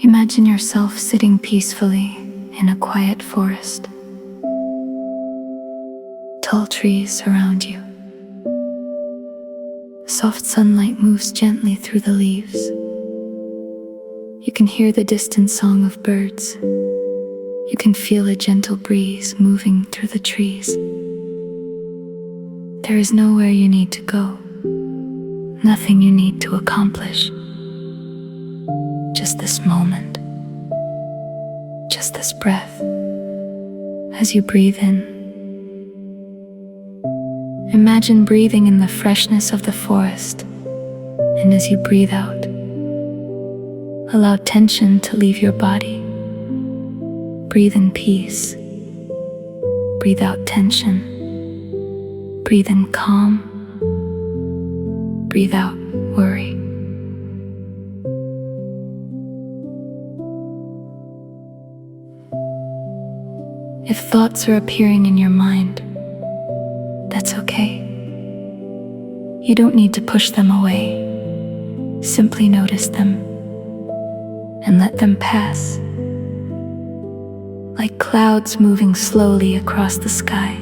Imagine yourself sitting peacefully in a quiet forest. Tall trees surround you. Soft sunlight moves gently through the leaves. You can hear the distant song of birds. You can feel a gentle breeze moving through the trees. There is nowhere you need to go, nothing you need to accomplish. Just this moment, just this breath. As you breathe in, imagine breathing in the freshness of the forest, and as you breathe out, allow tension to leave your body. Breathe in peace. Breathe out tension. Breathe in calm. Breathe out worry. If thoughts are appearing in your mind, that's okay. You don't need to push them away. Simply notice them and let them pass, like clouds moving slowly across the sky.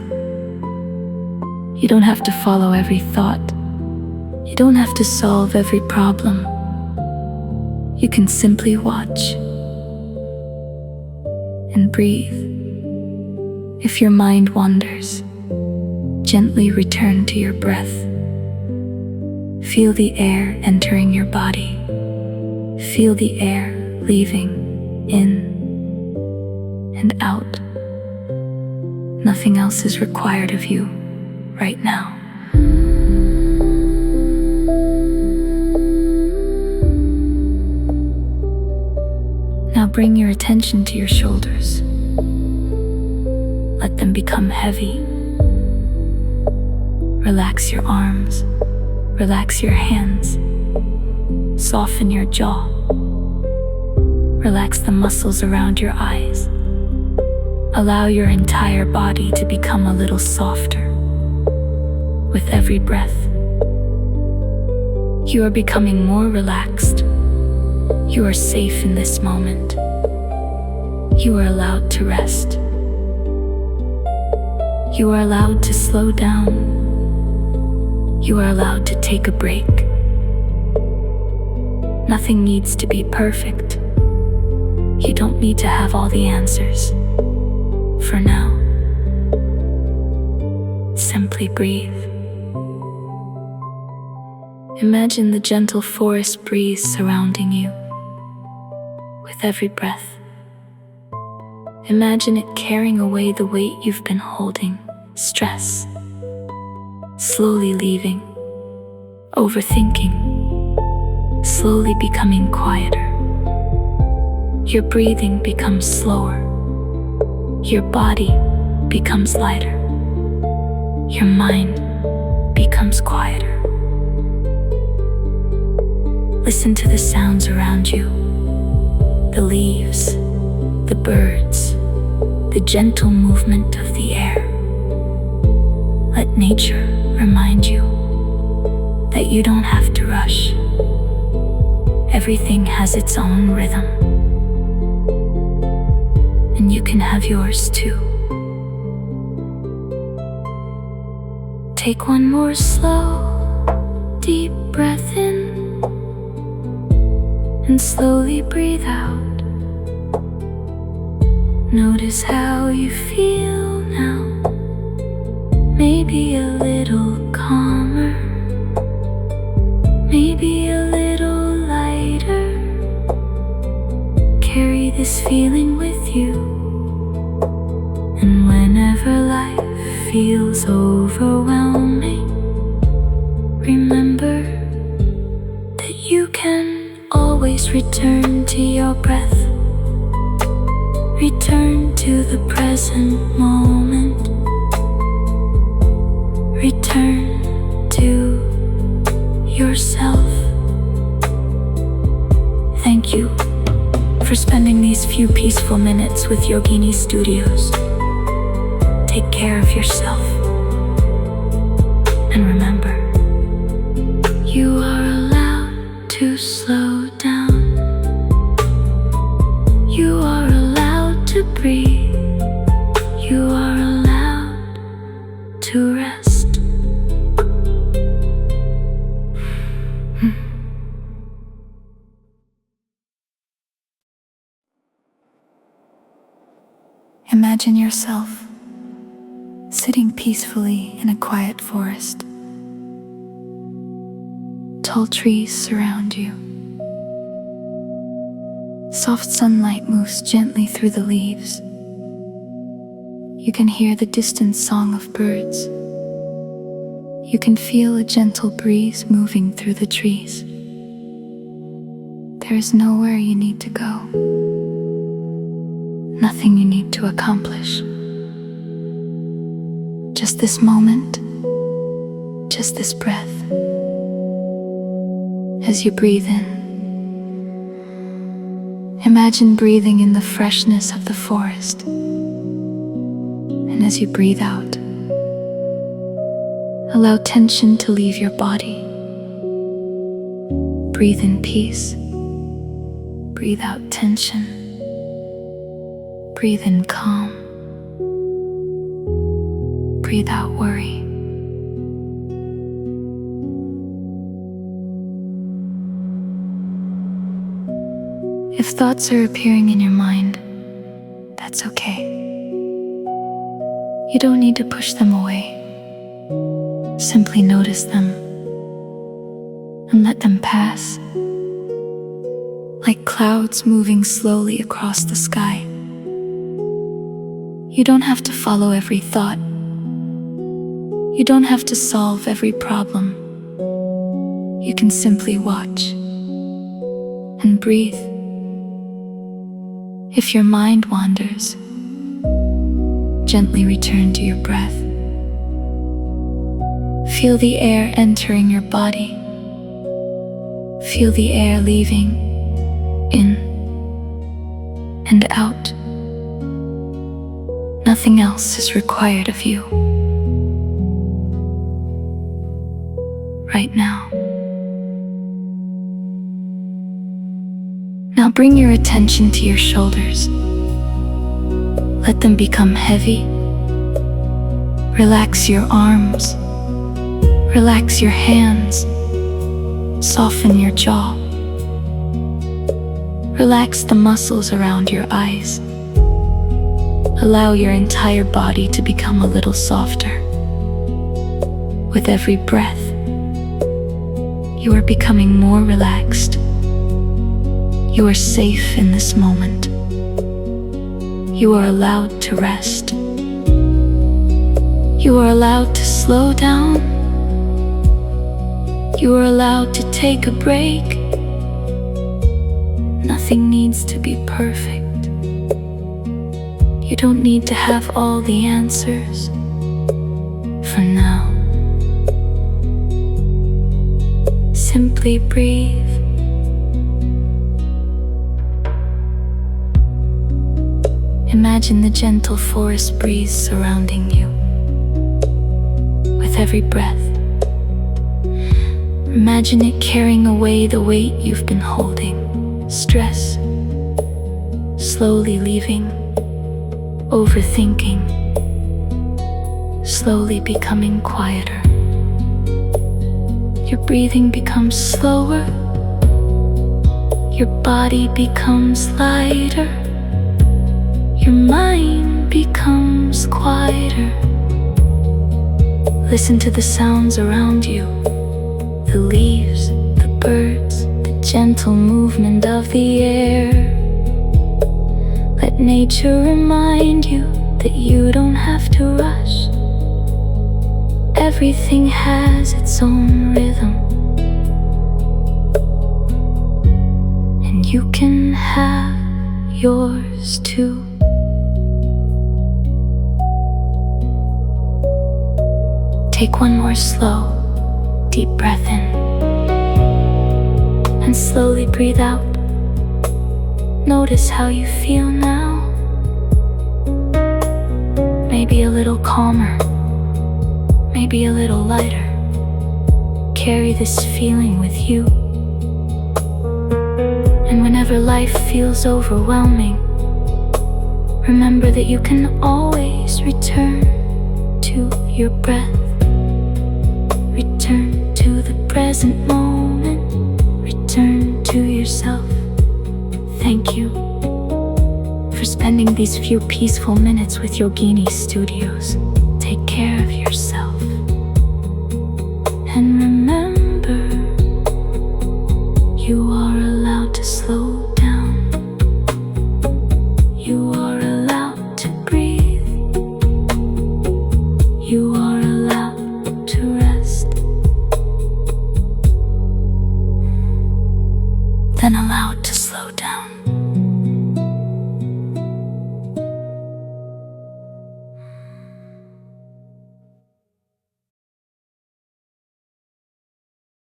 You don't have to follow every thought. You don't have to solve every problem. You can simply watch and breathe. If your mind wanders, gently return to your breath. Feel the air entering your body. Feel the air leaving in and out. Nothing else is required of you right now. Now bring your attention to your shoulders. Let them become heavy. Relax your arms. Relax your hands. Soften your jaw. Relax the muscles around your eyes. Allow your entire body to become a little softer with every breath. You are becoming more relaxed. You are safe in this moment. You are allowed to rest. You are allowed to slow down. You are allowed to take a break. Nothing needs to be perfect. You don't need to have all the answers. For now, simply breathe. Imagine the gentle forest breeze surrounding you with every breath. Imagine it carrying away the weight you've been holding, stress, slowly leaving, overthinking, slowly becoming quieter. Your breathing becomes slower. Your body becomes lighter. Your mind becomes quieter. Listen to the sounds around you, the leaves, the birds, the gentle movement of the air. Let nature remind you that you don't have to rush. Everything has its own rhythm, and you can have yours too. Take one more slow, deep breath in and slowly breathe out. Notice how you feel now. Maybe a little calmer, maybe a little lighter. Carry this feeling with you, and whenever life feels overwhelming, remember that you can always return to your breath. Return to the present moment. Return to yourself. Thank you for spending these few peaceful minutes with Yogini Studios. Take care of yourself. And remember, you are allowed to slow down. Imagine yourself sitting peacefully in a quiet forest. Tall trees surround you. Soft sunlight moves gently through the leaves. You can hear the distant song of birds. You can feel a gentle breeze moving through the trees. There is nowhere you need to go. Nothing you need to accomplish. Just this moment, just this breath. As you breathe in, imagine breathing in the freshness of the forest. And as you breathe out, allow tension to leave your body. Breathe in peace. Breathe out tension. Breathe in calm. Breathe out worry. If thoughts are appearing in your mind, that's okay. You don't need to push them away. Simply notice them and let them pass, like clouds moving slowly across the sky. You don't have to follow every thought. You don't have to solve every problem. You can simply watch and breathe. If your mind wanders, gently return to your breath. Feel the air entering your body. Feel the air leaving in and out. Nothing else is required of you right now. Now bring your attention to your shoulders. Let them become heavy. Relax your arms. Relax your hands. Soften your jaw. Relax the muscles around your eyes. Allow your entire body to become a little softer. With every breath, you are becoming more relaxed. You are safe in this moment. You are allowed to rest. You are allowed to slow down. You are allowed to take a break. Nothing needs to be perfect. You don't need to have all the answers for now. Simply breathe. Imagine the gentle forest breeze surrounding you. With every breath, imagine it carrying away the weight you've been holding. Stress, slowly leaving. Overthinking, slowly becoming quieter. Your breathing becomes slower. Your body becomes lighter. Your mind becomes quieter. Listen to the sounds around you. The leaves, the birds, the gentle movement of the air. Let nature remind you that you don't have to rush. Everything has its own rhythm, and you can have yours too. Take one more slow, deep breath in, and slowly breathe out. Notice how you feel now. Maybe a little calmer, maybe a little lighter. Carry this feeling with you. And whenever life feels overwhelming, remember that you can always return to your breath. Return to the present moment. yourself. Thank you for spending these few peaceful minutes with Yogini Studios. Take care of yourself.